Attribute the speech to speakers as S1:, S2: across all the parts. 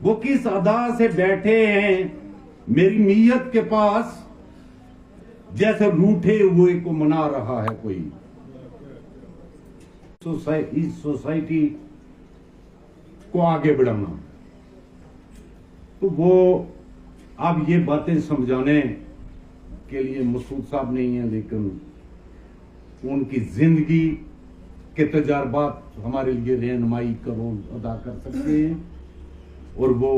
S1: वो किस अदा से बैठे हैं मेरी नीयत के पास, जैसे रूठे हुए को मना रहा है कोई। इस सोसाइटी को आगे बढ़ाना, तो वो अब ये बातें समझाने के लिए मसूद साहब नहीं है, लेकिन उनकी जिंदगी के तजर्बात हमारे लिए रहनुमाई का रोल अदा कर सकते हैं, और वो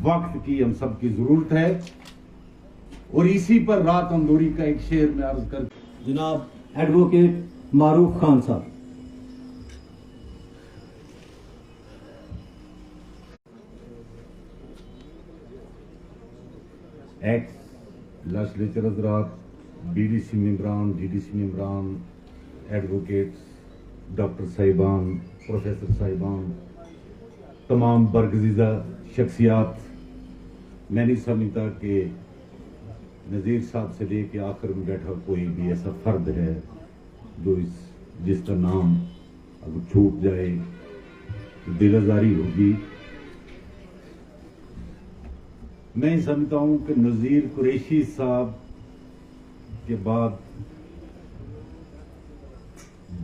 S1: वक्त की हम सब की जरूरत है। और इसी पर रात अंदूरी का एक शेर में अर्ज कर,
S2: जनाब एडवोकेट मारूफ खान साहब।
S1: एक्स लेजिस्लेचर हजरात, बीडीसी मेंबरान, डीडीसी मेंबरान, एडवोकेट्स, डॉक्टर साहिबान, प्रोफेसर साहिबान, तमाम बरगजीदा शख्सियात, मैं नहीं समझता कि नज़ीर साहब से लेके आखिर में बैठा कोई भी ऐसा फर्द है जो जिसका नाम अगर छूट जाए तो दिल आज़ारी होगी। मैं समझता हूं कि नज़ीर कुरैशी साहब के बाद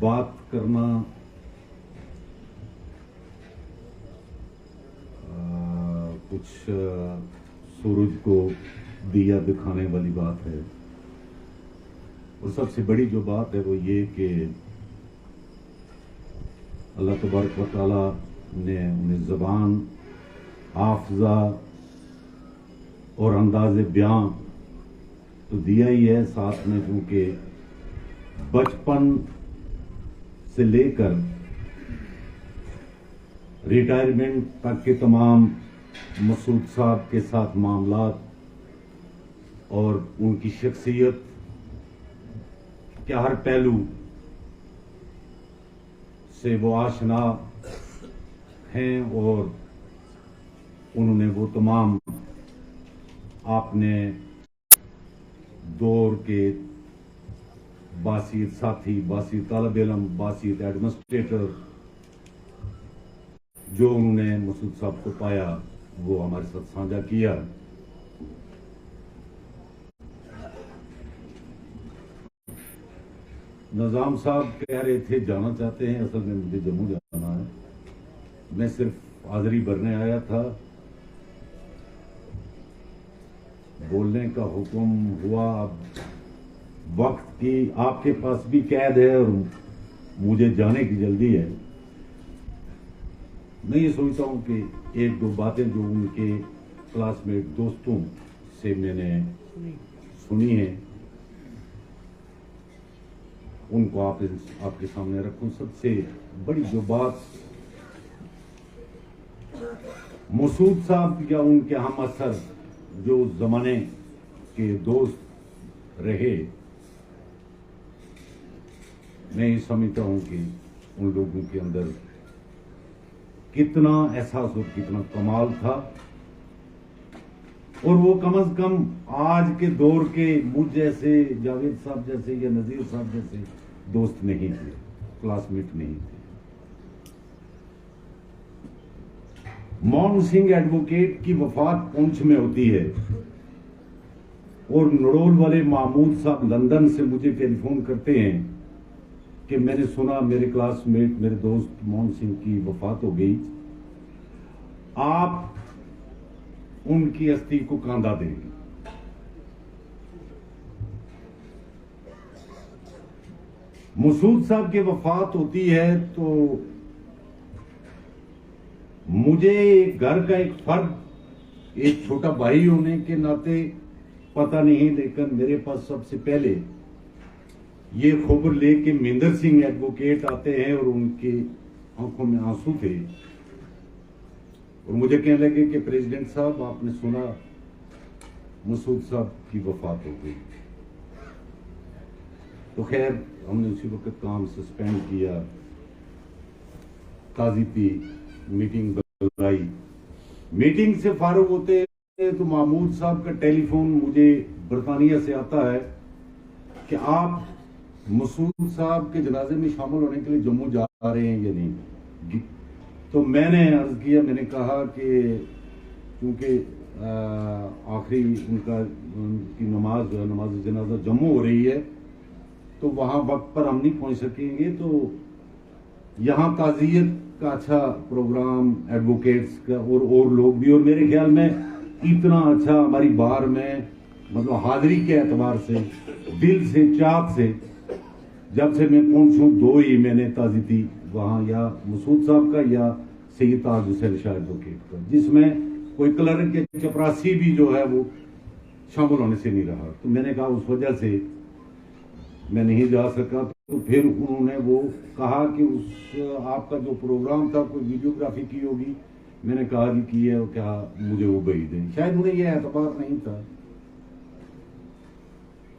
S1: बात करना कुछ सूरज को दिया दिखाने वाली बात है। और सबसे बड़ी जो बात है वो ये कि अल्लाह तबारक व तआला ने उन्हें ज़बान, हाफ़िज़ा और अंदाज़े बयां तो दिया ही है, साथ में क्योंकि बचपन से लेकर रिटायरमेंट तक के तमाम मसूद साहब के साथ मामलात और उनकी शख्सियत के हर पहलू से वो आशना हैं, और उन्होंने वो तमाम आपने दौर के बासीत साथी, बासीत तालिब इल्म, बासीत एडमिनिस्ट्रेटर जो उन्होंने मसूद साहब को पाया वो हमारे साथ साझा किया। निजाम साहब कह रहे थे जाना चाहते हैं, असल में मुझे जम्मू जाना है, मैं सिर्फ हाजिरी भरने आया था। बोलने का हुक्म हुआ, अब वक्त की आपके पास भी कैद है और मुझे जाने की जल्दी है। मैं ये सोचता हूं कि एक दो बातें जो उनके क्लासमेट दोस्तों से मैंने सुनी है उनको आपके सामने रखूं। सबसे बड़ी जो बात मसूद साहब या उनके हम असर जो जमाने के दोस्त रहे, मैं ये समझता हूं कि उन लोगों के अंदर कितना एहसास और कितना कमाल था, और वो कम से कम आज के दौर के मुझ जैसे, जावेद साहब जैसे या नज़ीर साहब जैसे दोस्त नहीं थे, क्लासमेट नहीं थे। मोहन सिंह एडवोकेट की वफात पुंछ में होती है, और नड़ोल वाले महमूद साहब लंदन से मुझे टेलीफोन करते हैं कि मैंने सुना मेरे क्लासमेट, मेरे दोस्त मोहन सिंह की वफात हो गई, आप उनकी अस्थि को कांधा देंगे। मसूद साहब की वफात होती है तो मुझे घर का एक फर्द, एक छोटा भाई होने के नाते पता नहीं, लेकिन मेरे पास सबसे पहले ये खबर लेके महेंद्र सिंह एडवोकेट आते हैं और उनकी आंखों में आंसू थे, और मुझे कहने लगे कि प्रेसिडेंट साहब आपने सुना मसूद साहब की वफात हो गई। तो खैर हमने उसी वक्त काम सस्पेंड किया, ताजी पी, मीटिंग बुलाई। मीटिंग से फारूक होते तो महमूद साहब का टेलीफोन मुझे बरतानिया से आता है कि आप मसूद साहब के जनाजे में शामिल होने के लिए जम्मू जा रहे हैं या नहीं। तो मैंने अर्ज किया, मैंने कहा कि क्योंकि आखिरी उनकी नमाज जो है, नमाज जनाजा जम्मू हो रही है, तो वहाँ वक्त पर हम नहीं पहुँच सकेंगे। तो यहाँ ताज़ियत का अच्छा प्रोग्राम, एडवोकेट्स का और लोग भी, और मेरे ख्याल में इतना अच्छा हमारी बार में, मतलब हाजिरी के एतबार से, दिल से, चाहत से, जब से मैं पहुंचूं 2 ही मैंने ताज़ी थी वहाँ, या मसूद साहब का या सैयद ताज हुसैन शाह एडवोकेट का, जिसमें कोई क्लर्क के चपरासी भी जो है वो शामिल होने से नहीं रहा। तो मैंने कहा उस वजह से मैं नहीं जा सका। तो फिर उन्होंने वो कहा कि उस आपका जो प्रोग्राम था कोई वीडियोग्राफी की होगी। मैंने कहा जी की है, क्या मुझे वो भेज दें। शायद उन्हें यह एतबार नहीं था।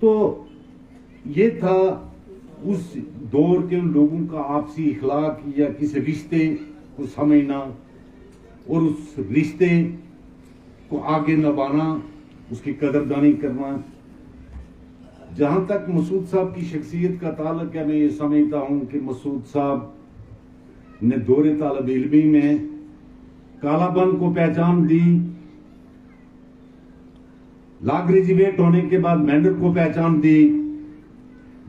S1: तो ये था उस दौर के लोगों का आपसी इखलाक या किसी रिश्ते को समझना और उस रिश्ते को आगे निभाना, उसकी कदरदानी करना। जहां तक मसूद साहब की शख्सियत का ताल्लुक है, मैं ये समझता हूं कि मसूद साहब ने दौरे तालिब इल्मी में कालापन को पहचान दी, लॉ ग्रेजुएट होने के बाद मेंडर को पहचान दी,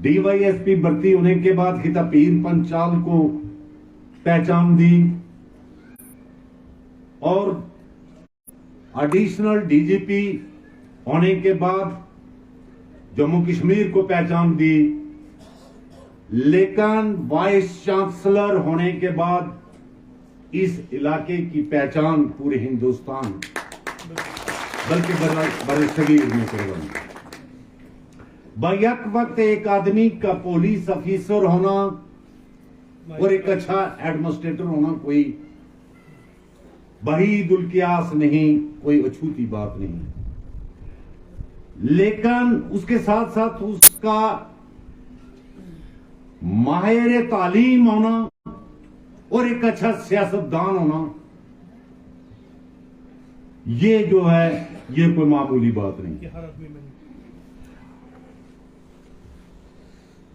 S1: DYSP भर्ती होने के बाद खिता पीर पंचाल को पहचान दी, और एडिशनल DGP होने के बाद जम्मू कश्मीर को पहचान दी। लेकिन वाइस चांसलर होने के बाद इस इलाके की पहचान पूरे हिंदुस्तान बल्कि बड़े सगीर में करवाई। बैक वक्त एक आदमी का पुलिस ऑफिसर होना और एक अच्छा एडमिनिस्ट्रेटर होना कोई बहीदुल कियास नहीं, कोई अछूती बात नहीं। लेकिन उसके साथ साथ उसका माहिर तालीम होना और एक अच्छा सियासतदान होना, ये जो है ये कोई मामूली बात नहीं।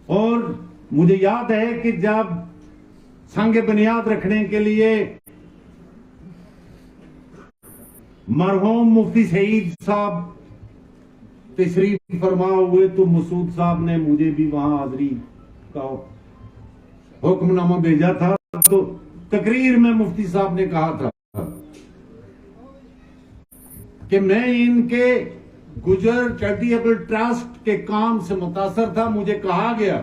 S1: और मुझे याद है कि जब संग बुनियाद रखने के लिए मरहूम मुफ्ती सईद साहब तशरीफ फरमा हुए, तो मसूद साहब ने मुझे भी वहां हाजिरी का हुक्मनामा भेजा था। तो तकरीर में मुफ्ती साहब ने कहा था कि मैं इनके गुजर चैरिटेबल ट्रस्ट के काम से मुतासर था। मुझे कहा गया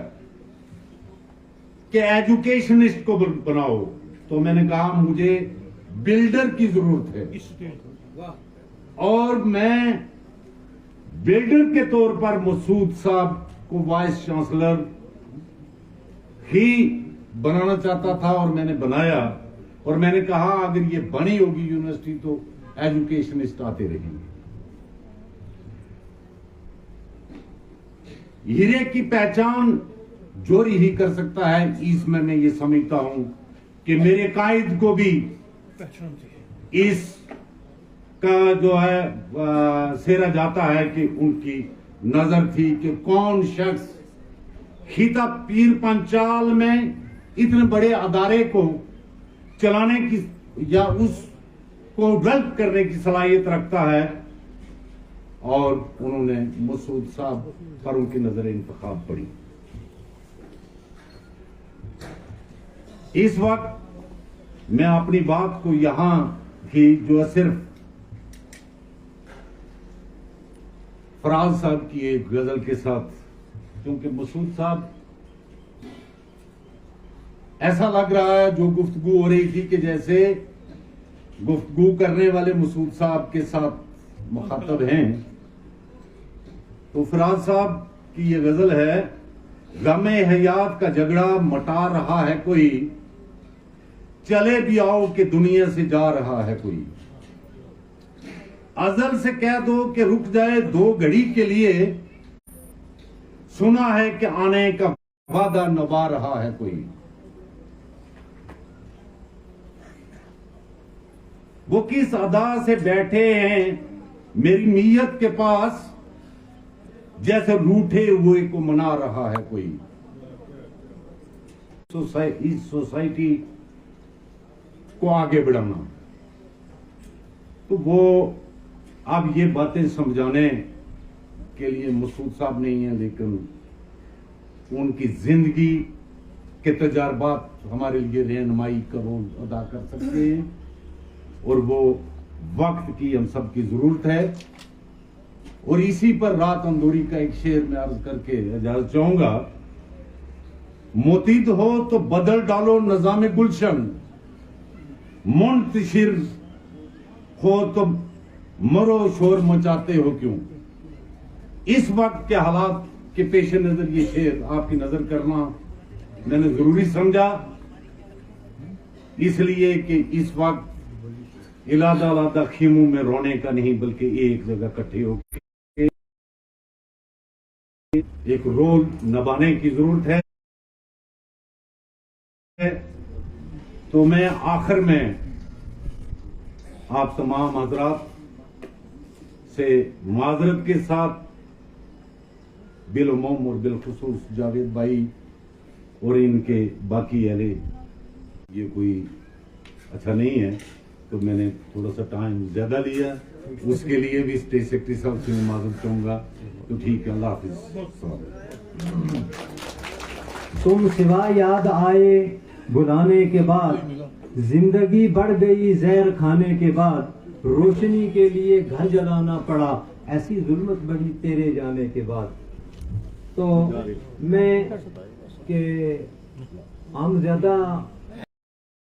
S1: कि एजुकेशनिस्ट को बनाओ, तो मैंने कहा मुझे बिल्डर की जरूरत है, और मैं बिल्डर के तौर पर मसूद साहब को वाइस चांसलर ही बनाना चाहता था, और मैंने बनाया। और मैंने कहा अगर ये बनी होगी यूनिवर्सिटी तो एजुकेशनिस्ट आते रहेंगे। हीरे की पहचान जोरी ही कर सकता है। इसमें मैं ये समझता हूं कि मेरे कायद को भी इस का जो है सेरा जाता है कि उनकी नजर थी कि कौन शख्स खिता पीर पंचाल में इतने बड़े अदारे को चलाने की या उसको डेवलप करने की सलाहियत रखता है, और उन्होंने मसूद साहब पर उनकी नजर इंतखाब पड़ी। इस वक्त मैं अपनी बात को यहां की जो है सिर्फ फराज साहब की एक गजल के साथ, क्योंकि मसूद साहब ऐसा लग रहा है जो गुफ्तगू हो रही थी कि जैसे गुफ्तगू करने वाले मसूद साहब के साथ मुखातब हैं। तो फराज साहब की ये गजल है, गमे हयात का झगड़ा मटा रहा है कोई, चले भी आओ कि दुनिया से जा रहा है कोई, अजल से कह दो कि रुक जाए 2 घड़ी के लिए, सुना है कि आने का वादा निभा रहा है कोई। वो किस अदा से बैठे हैं मेरी नीयत के पास, जैसे रूठे हुए को मना रहा है कोई। इस सोसाइटी को आगे बढ़ाना, तो वो अब ये बातें समझाने के लिए मसूद साहब नहीं है, लेकिन उनकी जिंदगी के तजारबात हमारे लिए रहनुमाई का रोल अदा कर सकते हैं और वो वक्त की हम सब की जरूरत है। और इसी पर रात अंदूरी का एक शेर में अर्ज करके इजाजत चाहूंगा। मोतीत हो तो बदल डालो नजामे गुलशन, मुंतशिर हो तो मरो शोर मचाते हो क्यों। इस वक्त के हालात के पेश नजर ये शेर आपकी नजर करना मैंने जरूरी समझा, इसलिए कि इस वक्त इलादा अलादा खीमों में रोने का नहीं, बल्कि एक जगह इकट्ठे होकर एक रोल निभाने की जरूरत है। तो मैं आखिर में आप तमाम हजरात से माजरत के साथ बिलउमूम और बिलखुसूस जावेद भाई और इनके बाकी अहले, ये कोई अच्छा नहीं है तो मैंने थोड़ा सा टाइम ज्यादा लिया, उसके लिए भी स्टेज सेक्रेटरी साहब से मैं माजरत चाहूंगा। तो ठीक है, अल्लाह हाफिज।
S2: तुम सिवा याद आए बुलाने के बाद, जिंदगी बढ़ गई जहर खाने के बाद, रोशनी के लिए घर जलाना पड़ा, ऐसी जुल्मत बढ़ी तेरे जाने के बाद। तो मैं कि हम ज्यादा